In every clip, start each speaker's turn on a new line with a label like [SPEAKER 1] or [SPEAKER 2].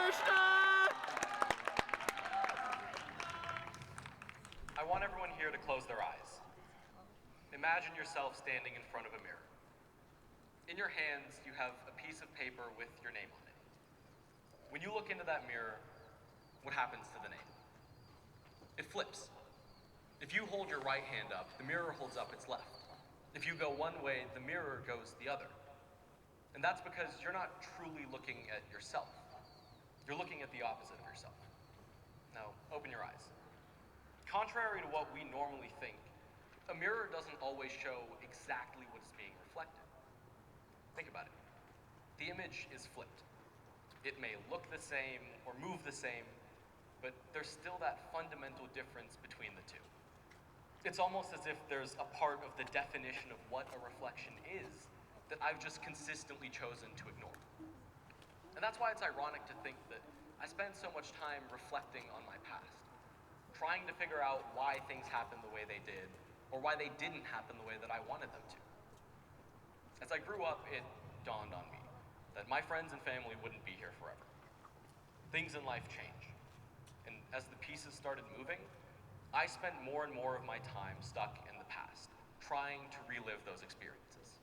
[SPEAKER 1] Krishna!
[SPEAKER 2] I want everyone here to close their eyes. Imagine yourself standing in front of a mirror. In your hands, you have a piece of paper with your name on it. When you look into that mirror, what happens to the name? It flips. If you hold your right hand up, the mirror holds up its left. If you go one way, the mirror goes the other. And that's because you're not truly looking at yourself. You're looking at the opposite of yourself. Now, open your eyes. Contrary to what we normally think, a mirror doesn't always show exactly what is being reflected. Think about it. The image is flipped. It may look the same or move the same, but there's still that fundamental difference between the two. It's almost as if there's a part of the definition of what a reflection is that I've just consistently chosen to ignore. And that's why it's ironic to think that I spend so much time reflecting on my past, trying to figure out why things happened the way they did, or why they didn't happen the way that I wanted them to. As I grew up, it dawned on me that my friends and family wouldn't be here forever. Things in life change. And as the pieces started moving, I spent more and more of my time stuck in the past, trying to relive those experiences.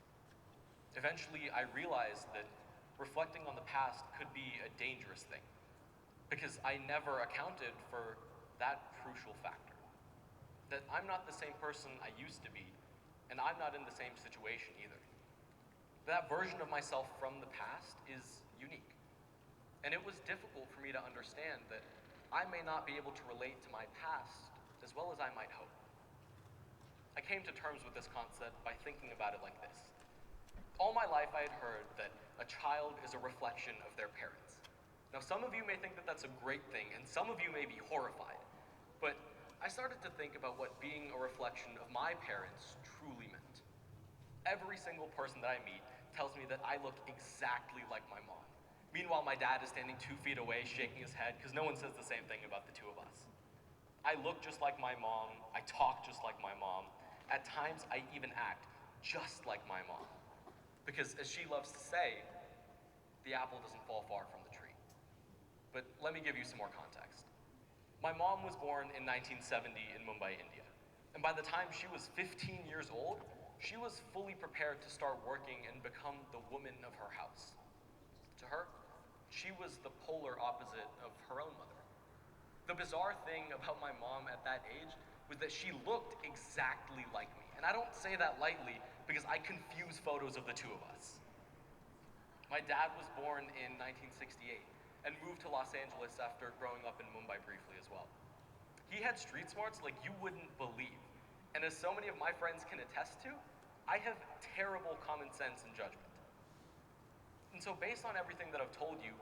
[SPEAKER 2] Eventually, I realized that reflecting on the past could be a dangerous thing, because I never accounted for that crucial factor. That I'm not the same person I used to be, and I'm not in the same situation either. That version of myself from the past is unique. And it was difficult for me to understand that I may not be able to relate to my past as well as I might hope. I came to terms with this concept by thinking about it like this. All my life I had heard that a child is a reflection of their parents. Now, some of you may think that that's a great thing, and some of you may be horrified, but I started to think about what being a reflection of my parents truly meant. Every single person that I meet tells me that I look exactly like my mom. Meanwhile, my dad is standing 2 feet away, shaking his head, because no one says the same thing about the two of us. I look just like my mom, I talk just like my mom. At times, I even act just like my mom. Because as she loves to say, the apple doesn't fall far from the tree. But let me give you some more context. My mom was born in 1970 in Mumbai, India. And by the time she was 15 years old, she was fully prepared to start working and become the woman of her house. To her, she was the polar opposite of her own mother. The bizarre thing about my mom at that age was that she looked exactly like me. And I don't say that lightly because I confuse photos of the two of us. My dad was born in 1968 and moved to Los Angeles after growing up in Mumbai briefly as well. He had street smarts like you wouldn't believe. And as so many of my friends can attest to, I have terrible common sense and judgment. And so based on everything that I've told you,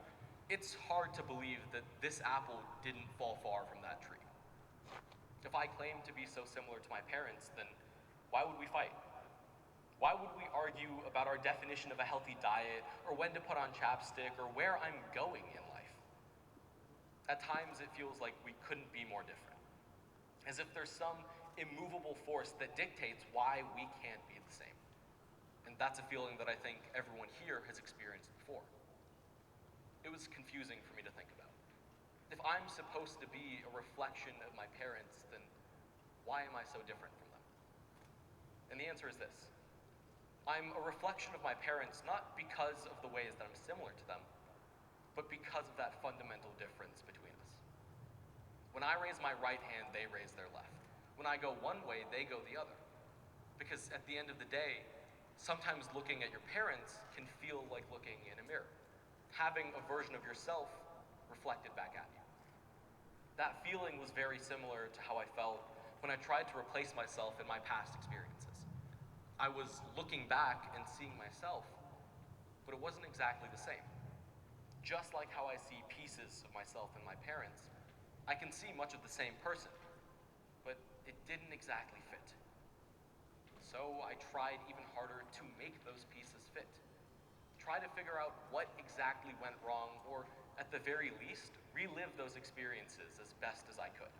[SPEAKER 2] it's hard to believe that this apple didn't fall far from that tree. If I claim to be so similar to my parents, then why would we fight? Why would we argue about our definition of a healthy diet, or when to put on chapstick, or where I'm going in life? At times it feels like we couldn't be more different. As if there's some immovable force that dictates why we can't be the same. And that's a feeling that I think everyone here has experienced before. It was confusing for me to think about. If I'm supposed to be a reflection of my parents, then why am I so different from them? And the answer is this. I'm a reflection of my parents not because of the ways that I'm similar to them, but because of that fundamental difference between us. When I raise my right hand, they raise their left. When I go one way, they go the other. Because at the end of the day, sometimes looking at your parents can feel like looking in a mirror, having a version of yourself reflected back at you. That feeling was very similar to how I felt when I tried to replace myself in my past experiences. I was looking back and seeing myself, but it wasn't exactly the same. Just like how I see pieces of myself in my parents, I can see much of the same person, but it didn't exactly fit. So I tried even harder to make those pieces fit. Try to figure out what exactly went wrong, or at the very least, relive those experiences as best as I could.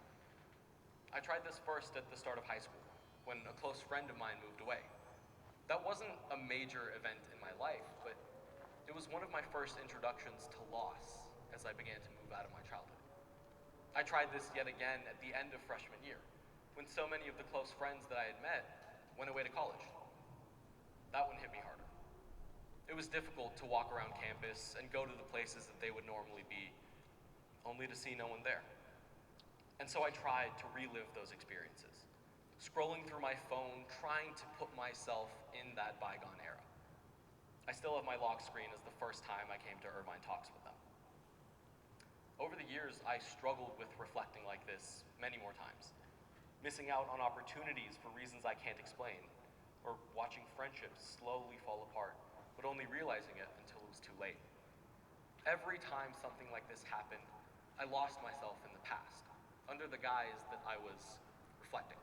[SPEAKER 2] I tried this first at the start of high school, when a close friend of mine moved away. That wasn't a major event in my life, but it was one of my first introductions to loss as I began to move out of my childhood. I tried this yet again at the end of freshman year, when so many of the close friends that I had met went away to college. That one hit me harder. It was difficult to walk around campus and go to the places that they would normally be, only to see no one there. And so I tried to relive those experiences, scrolling through my phone, trying to put myself in that bygone era. I still have my lock screen as the first time I came to Irvine Talks with them. Over the years, I struggled with reflecting like this many more times, missing out on opportunities for reasons I can't explain, or watching friendships slowly fall apart, but only realizing it until it was too late. Every time something like this happened, I lost myself in the past, under the guise that I was reflecting.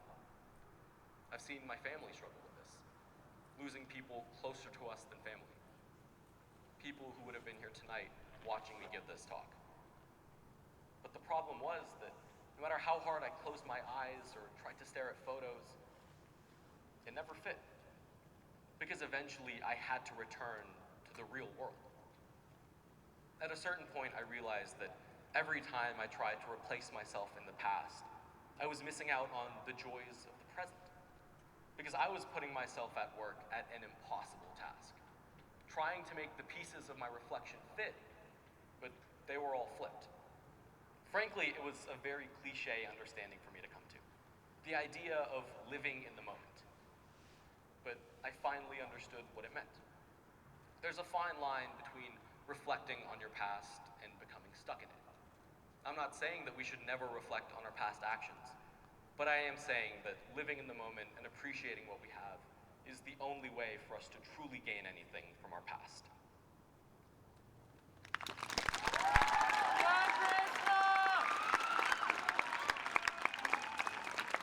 [SPEAKER 2] I've seen my family struggle with this, losing people closer to us than family. People who would have been here tonight watching me give this talk. But the problem was that no matter how hard I closed my eyes or tried to stare at photos, it never fit. Because eventually I had to return to the real world. At a certain point, I realized that every time I tried to replace myself in the past, I was missing out on the joys of the present. Because I was putting myself at work at an impossible task, trying to make the pieces of my reflection fit, but they were all flipped. Frankly, it was a very cliche understanding for me to come to. The idea of living in the moment. But I finally understood what it meant. There's a fine line between reflecting on your past and becoming stuck in it. I'm not saying that we should never reflect on our past actions, but I am saying that living in the moment and appreciating what we have is the only way for us to truly gain anything from our past.